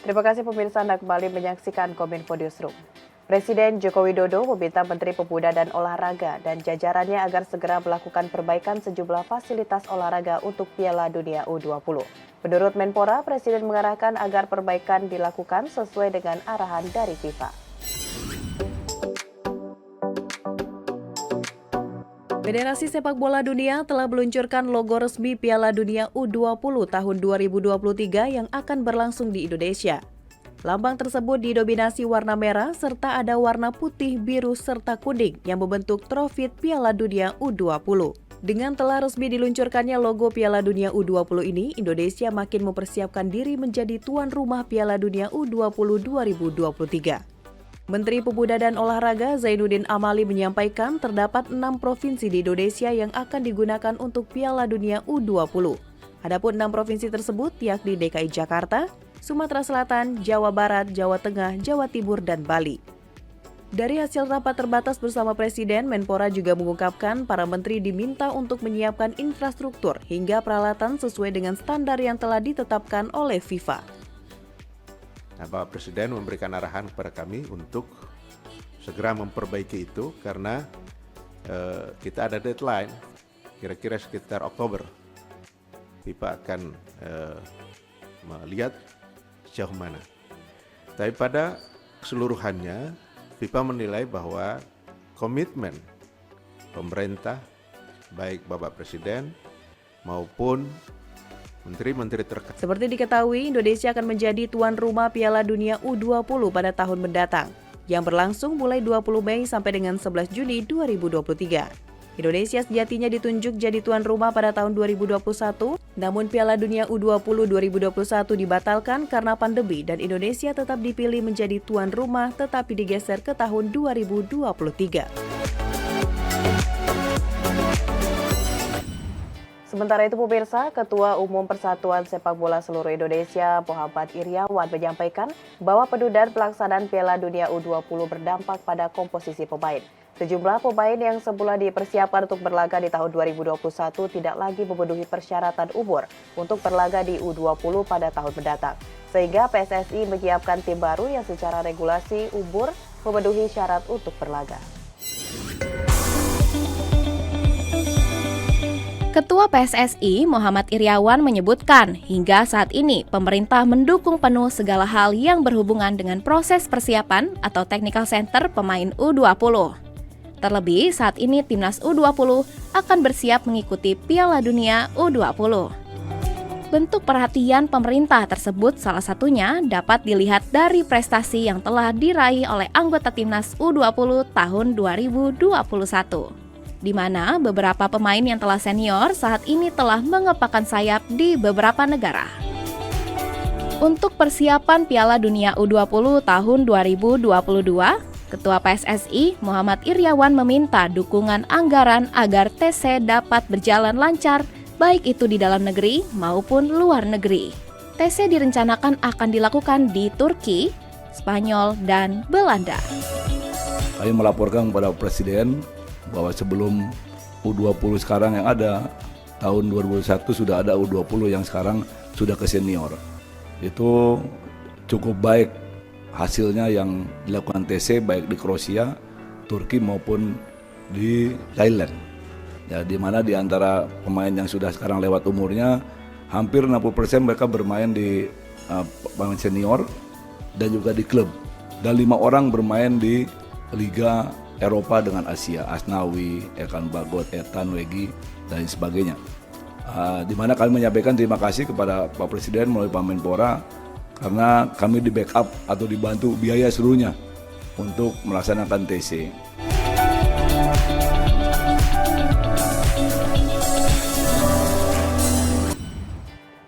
Terima kasih pemirsa Anda kembali menyaksikan Kominfo Newsroom. Presiden Joko Widodo meminta Menteri Pemuda dan Olahraga dan jajarannya agar segera melakukan perbaikan sejumlah fasilitas olahraga untuk Piala Dunia U20. Menurut Menpora, Presiden mengarahkan agar perbaikan dilakukan sesuai dengan arahan dari FIFA. Federasi Sepak Bola Dunia telah meluncurkan logo resmi Piala Dunia U20 tahun 2023 yang akan berlangsung di Indonesia. Lambang tersebut didominasi warna merah serta ada warna putih, biru, serta kuning yang membentuk trofi Piala Dunia U20. Dengan telah resmi diluncurkannya logo Piala Dunia U20 ini, Indonesia makin mempersiapkan diri menjadi tuan rumah Piala Dunia U20 2023. Menteri Pemuda dan Olahraga Zainuddin Amali menyampaikan terdapat 6 provinsi di Indonesia yang akan digunakan untuk Piala Dunia U20. Adapun 6 provinsi tersebut yakni DKI Jakarta, Sumatera Selatan, Jawa Barat, Jawa Tengah, Jawa Timur, dan Bali. Dari hasil rapat terbatas bersama Presiden, Menpora juga mengungkapkan para menteri diminta untuk menyiapkan infrastruktur hingga peralatan sesuai dengan standar yang telah ditetapkan oleh FIFA. Nah, Bapak Presiden memberikan arahan kepada kami untuk segera memperbaiki itu karena kita ada deadline, kira-kira sekitar Oktober. FIFA akan melihat sejauh mana. Tapi pada keseluruhannya, FIFA menilai bahwa komitmen pemerintah, baik Bapak Presiden maupun menteri-menteri terkait. Seperti diketahui, Indonesia akan menjadi tuan rumah Piala Dunia U20 pada tahun mendatang, yang berlangsung mulai 20 Mei sampai dengan 11 Juni 2023. Indonesia sejatinya ditunjuk jadi tuan rumah pada tahun 2021, namun Piala Dunia U20 2021 dibatalkan karena pandemi dan Indonesia tetap dipilih menjadi tuan rumah tetapi digeser ke tahun 2023. Sementara itu pemirsa, Ketua Umum Persatuan Sepak Bola Seluruh Indonesia, Muhammad Iryawan menyampaikan bahwa penundaan pelaksanaan Piala Dunia U20 berdampak pada komposisi pemain. Sejumlah pemain yang semula dipersiapkan untuk berlaga di tahun 2021 tidak lagi memenuhi persyaratan umur untuk berlaga di U20 pada tahun mendatang. Sehingga PSSI menyiapkan tim baru yang secara regulasi umur memenuhi syarat untuk berlaga. Ketua PSSI Muhammad Iryawan menyebutkan hingga saat ini pemerintah mendukung penuh segala hal yang berhubungan dengan proses persiapan atau technical center pemain U20. Terlebih saat ini timnas U20 akan bersiap mengikuti Piala Dunia U20. Bentuk perhatian pemerintah tersebut salah satunya dapat dilihat dari prestasi yang telah diraih oleh anggota timnas U20 tahun 2021. Di mana beberapa pemain yang telah senior saat ini telah mengepakkan sayap di beberapa negara. Untuk persiapan Piala Dunia U20 tahun 2022, Ketua PSSI Muhammad Iryawan meminta dukungan anggaran agar TC dapat berjalan lancar, baik itu di dalam negeri maupun luar negeri. TC direncanakan akan dilakukan di Turki, Spanyol, dan Belanda. Kami melaporkan kepada Presiden bahwa sebelum U20 sekarang yang ada, tahun 2021 sudah ada U20 yang sekarang sudah ke senior. Itu cukup baik hasilnya yang dilakukan TC baik di Kroasia, Turki maupun di Thailand. Ya, di mana di antara pemain yang sudah sekarang lewat umurnya, hampir 60% mereka bermain di pemain senior dan juga di klub. Dan 5 orang bermain di Liga Eropa dengan Asia, Asnawi, Ekan Bagot, Etan, Wegi, dan sebagainya. Di mana kami menyampaikan terima kasih kepada Pak Presiden melalui Pak Menpora karena kami di backup atau dibantu biaya seluruhnya untuk melaksanakan TC.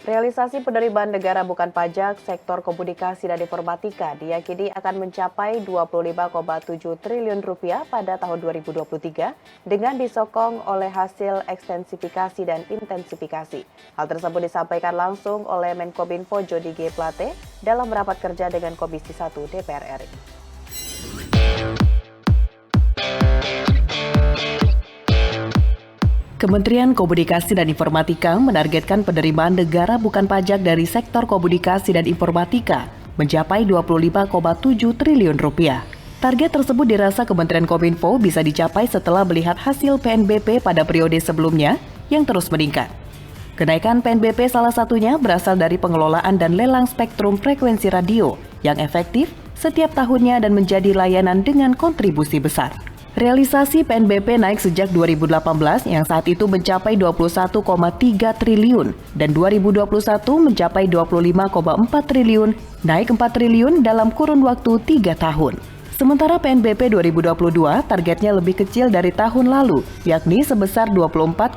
Realisasi penerimaan negara bukan pajak sektor komunikasi dan informatika diyakini akan mencapai 25,7 triliun rupiah pada tahun 2023 dengan disokong oleh hasil ekstensifikasi dan intensifikasi. Hal tersebut disampaikan langsung oleh Menkominfo Jody G. Plate dalam rapat kerja dengan Komisi 1 DPR RI. Kementerian Komunikasi dan Informatika menargetkan penerimaan negara bukan pajak dari sektor komunikasi dan informatika mencapai 25,7 triliun rupiah. Target tersebut dirasa Kementerian Kominfo bisa dicapai setelah melihat hasil PNBP pada periode sebelumnya yang terus meningkat. Kenaikan PNBP salah satunya berasal dari pengelolaan dan lelang spektrum frekuensi radio yang efektif setiap tahunnya dan menjadi layanan dengan kontribusi besar. Realisasi PNBP naik sejak 2018 yang saat itu mencapai 21,3 triliun dan 2021 mencapai 25,4 triliun, naik 4 triliun dalam kurun waktu 3 tahun. Sementara PNBP 2022 targetnya lebih kecil dari tahun lalu, yakni sebesar 24,7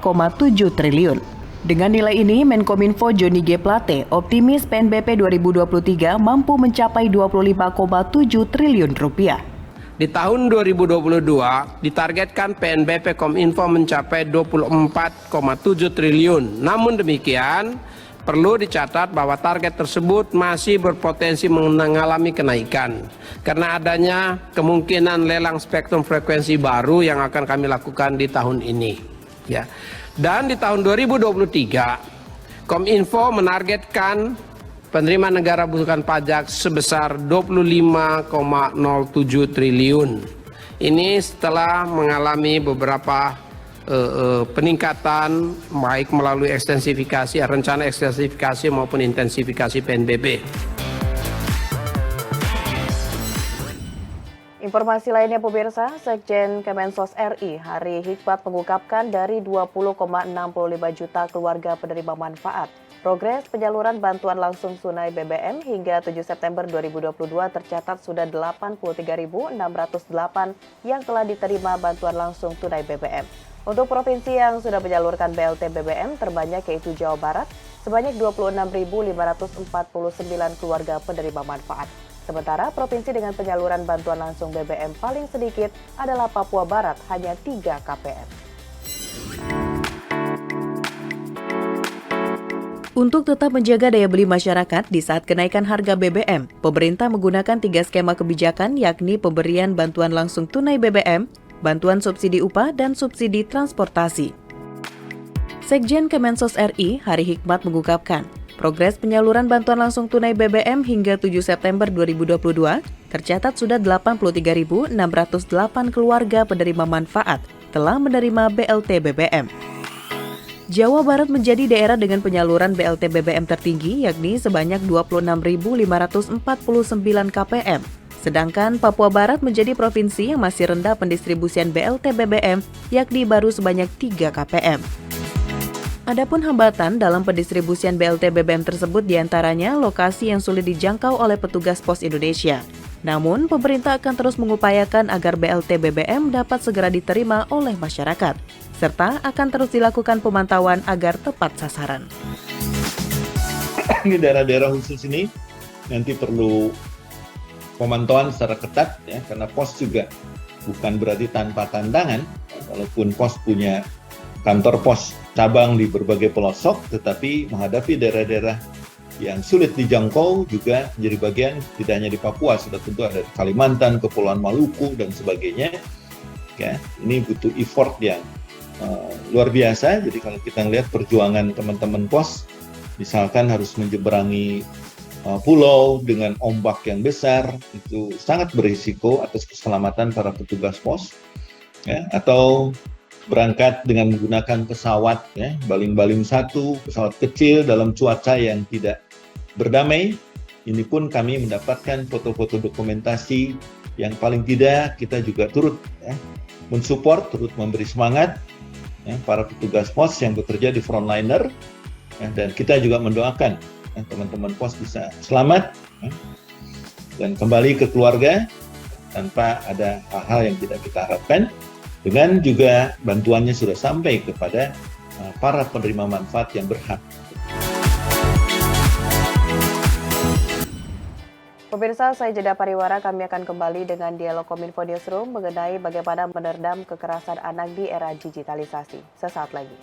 triliun. Dengan nilai ini, Menkominfo Johnny G. Plate optimis PNBP 2023 mampu mencapai 25,7 triliun rupiah. Di tahun 2022 ditargetkan PNBP Kominfo mencapai 24,7 triliun. Namun demikian, perlu dicatat bahwa target tersebut masih berpotensi mengalami kenaikan karena adanya kemungkinan lelang spektrum frekuensi baru yang akan kami lakukan di tahun ini. Ya. Dan di tahun 2023, Kominfo menargetkan penerimaan negara bukan pajak sebesar 25,07 triliun. Ini setelah mengalami beberapa peningkatan baik melalui rencana ekstensifikasi maupun intensifikasi PNBP. Informasi lainnya pemirsa, Sekjen Kemensos RI Hari Hikmat mengungkapkan dari 20,65 juta keluarga penerima manfaat, progres penyaluran bantuan langsung tunai BBM hingga 7 September 2022 tercatat sudah 83.608 yang telah diterima bantuan langsung tunai BBM. Untuk provinsi yang sudah menyalurkan BLT BBM terbanyak yaitu Jawa Barat, sebanyak 26.549 keluarga penerima manfaat. Sementara provinsi dengan penyaluran bantuan langsung BBM paling sedikit adalah Papua Barat, hanya 3 KPM. Untuk tetap menjaga daya beli masyarakat di saat kenaikan harga BBM, pemerintah menggunakan 3 skema kebijakan yakni pemberian bantuan langsung tunai BBM, bantuan subsidi upah, dan subsidi transportasi. Sekjen Kemensos RI Hari Hikmat mengungkapkan, progres penyaluran bantuan langsung tunai BBM hingga 7 September 2022 tercatat sudah 83.608 keluarga penerima manfaat telah menerima BLT BBM. Jawa Barat menjadi daerah dengan penyaluran BLT BBM tertinggi yakni sebanyak 26.549 KPM. Sedangkan Papua Barat menjadi provinsi yang masih rendah pendistribusian BLT BBM yakni baru sebanyak 3 KPM. Adapun hambatan dalam pendistribusian BLT BBM tersebut diantaranya lokasi yang sulit dijangkau oleh petugas Pos Indonesia. Namun, pemerintah akan terus mengupayakan agar BLT BBM dapat segera diterima oleh masyarakat, serta akan terus dilakukan pemantauan agar tepat sasaran. Di daerah-daerah khusus ini nanti perlu pemantauan secara ketat ya, karena pos juga bukan berarti tanpa tantangan. Walaupun pos punya kantor pos cabang di berbagai pelosok, tetapi menghadapi daerah-daerah yang sulit dijangkau juga menjadi bagian, tidak hanya di Papua, sudah tentu ada di Kalimantan, Kepulauan Maluku, dan sebagainya. Ya, ini butuh effort yang luar biasa. Jadi kalau kita lihat perjuangan teman-teman pos, misalkan harus menyeberangi pulau dengan ombak yang besar, itu sangat berisiko atas keselamatan para petugas pos. Ya, atau berangkat dengan menggunakan pesawat, ya, baling-baling satu, pesawat kecil dalam cuaca yang tidak berdamai. Ini pun kami mendapatkan foto-foto dokumentasi yang paling tidak kita juga turut mensupport, turut memberi semangat ya, para petugas pos yang bekerja di frontliner ya, dan kita juga mendoakan ya, teman-teman pos bisa selamat ya, dan kembali ke keluarga tanpa ada hal-hal yang tidak kita harapkan. Dengan juga bantuannya sudah sampai kepada para penerima manfaat yang berhak. Pemirsa, saya Jeda Pariwara, kami akan kembali dengan dialog Kominfo Newsroom mengenai bagaimana meredam kekerasan anak di era digitalisasi. Sesaat lagi.